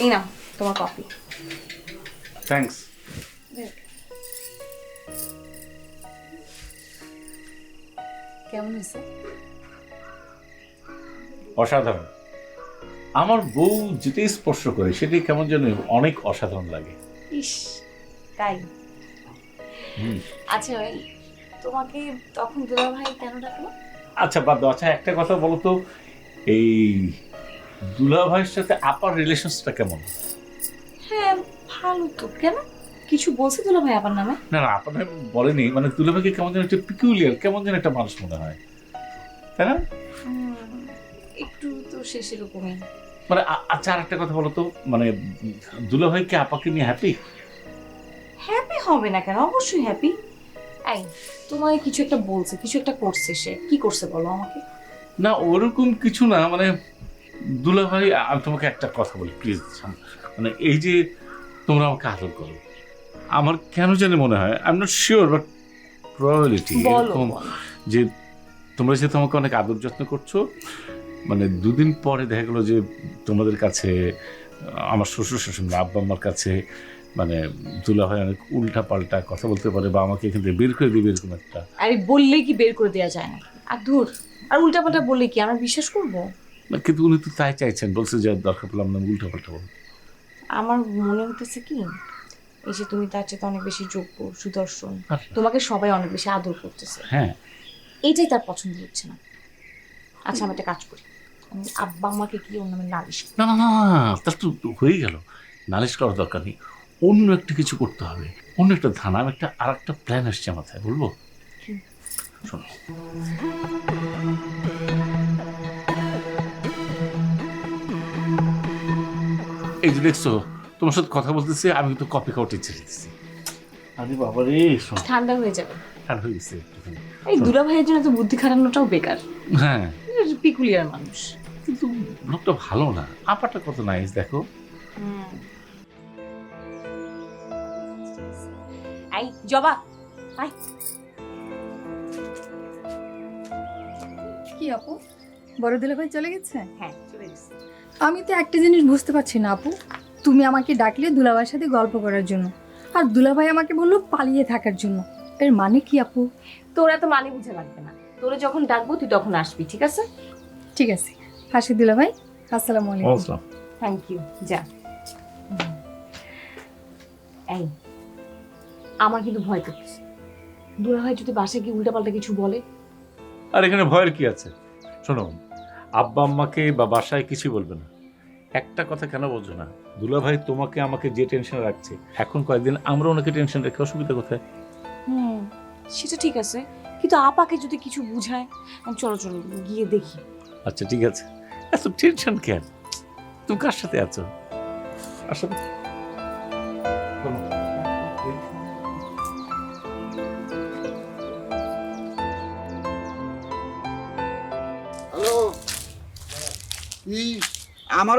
এই নাও তোমার coffee. Thanks. কেমন হয়েছে? অসাধারণ। আমার বউ যেটাই স্পর্শ করে সেটাই কেমন যেন অনেক অসাধারণ লাগে। ইস, তাই? আচ্ছা, তোমাকে তখন দুলাভাই কেন ডাকলো? আচ্ছা বাদ দাও। আচ্ছা একটা কথা বলো তো, এই দুলা ভাইয়ের সাথে আপার রিলেশনসটা কেমন? হ্যাঁ, ভালো তো। কেন, কিছু বলছে দুলাভাই আবার নামে? না না, আপনার বলেনি, মানে দুলা ভাইকে কেমন যেন একটা পিকুলিয়ার, কেমন যেন একটা মানুষ মনে হয়, তাই না? একটু তো শেষের রকমই। মানে আচ্ছা আর একটা কথা বলো তো, মানে দুলা ভাই কি আপাকে নিয়ে হ্যাপি? হ্যাপি হবে না কেন, অবশ্যই হ্যাপি। এই, তোমায় কিছু একটা বলছে, কিছু একটা করছে, সে কি করছে বলো আমাকে। না ওরকম কিছু না, মানে দুলা ভাই, আমি তোমাকে একটা কথা বলি প্লিজ। মানে এই যে তোমরা আমাকে আদর করো, আমার কেন জানি মনে হয়, I am not sure, but probability এরকম যে তোমরা যেহেতু আমাকে অনেক আদর যত্ন করছো, মানে দুদিন পরে দেখা গেলো যে তোমাদের কাছে, আমার শ্বশুর শাশুড়ি আব্বা আম্মার কাছে, মানে দুলা ভাই অনেক উল্টা পাল্টা কথা বলতে পারে বা আমাকে এখান থেকে বের করে দিবে এরকম একটা। আরে বললেই কি বের করে দেওয়া যায় না? আর ধুর, আর উল্টাপাল্টা বললে কি আমরা বিশ্বাস করব? না, কিন্তু উনি তো তাই চাইছেন, বলছে যে দরকার পড়লাম না উল্টা পাল্টা বল। আমার মনে হতেছে কি, এই যে তুমি তার চেয়ে অনেক বেশি যোগ্য, সুদর্শন, আচ্ছা। তোমাকে সবাই অনেক বেশি আদর করতেছে, হ্যাঁ, এইটাই তার পছন্দ হচ্ছে না। আচ্ছা, আমি একটা কাজ করি, আমি আব্বা আমাকে কি ওর নামে নালিশ করি। না না না না, তার তো হয়ে গেল, নালিশ করার দরকার নেই, অন্য একটা কিছু করতে হবে, অন্য একটা ধান। আমি একটা আর একটা প্ল্যান আসছে মাথায়, বলবো? শোনো, এই যে দেখছো, তোমার সাথে কথা বলতেছি, আমি কিন্তু কপি খাওয়াতে ইচ্ছে দিচ্ছি। আরে বাবা রে, শোনো, ঠান্ডা হয়ে যাবে। ঠান্ডা হয়ে গেছে একটুখানি। এই দুলা ভাইয়ের জন্য তো বুদ্ধি খাটানোটাও বেকার। হ্যাঁ, পিকুলিয়ার মানুষ। কিন্তু লোকটা ভালো না, আপাটা কত নাইস দেখো। এই জবা, আই। কি আপু, বড় দুলাভাই চলে গেছে? হ্যাঁ, চলে গেছে। আমি তো একটা জিনিস বুঝতে পারছি না আপু, তুমি আমাকে ডাকলে দুলাভাইয়ের সাথে গল্প করার জন্য, আর দুলাভাই আমাকে বললো পালিয়ে থাকার জন্য। এর মানে কি আপু? তোরা তো মানে বুঝে লাগবে না, তোরা যখন ডাকবো তুই তখন আসবি, ঠিক আছে? ঠিক আছে, হাসি দুলাভাই, আসসালামু আলাইকুম। আসসালাম। থ্যাংক ইউ, যা। এই, আমার কিন্তু ভয় করতেছে, দুলা ভাই যদি বাসায় গিয়ে উল্টাপাল্টা কিছু বলে। আর এখানে ভয়ের কি আছে? শোনো, আব্বা আম্মাকে বা বাসায় কিছু বলবে না। একটা কথা কেন বলছো না, দুলা ভাই তোমাকে আমাকে যে টেনশন রাখছে, এখন কয়েকদিন আমরা ওনাকে টেনশন রেখে অসুবিধা কোথায়? সেটা ঠিক আছে, কিন্তু আপাকে যদি কিছু বুঝায়, চলো চলো গিয়ে দেখি। আচ্ছা ঠিক আছে, এত টেনশন কেন? তুমি কার সাথে আছো? আসলে হ্যালো, কি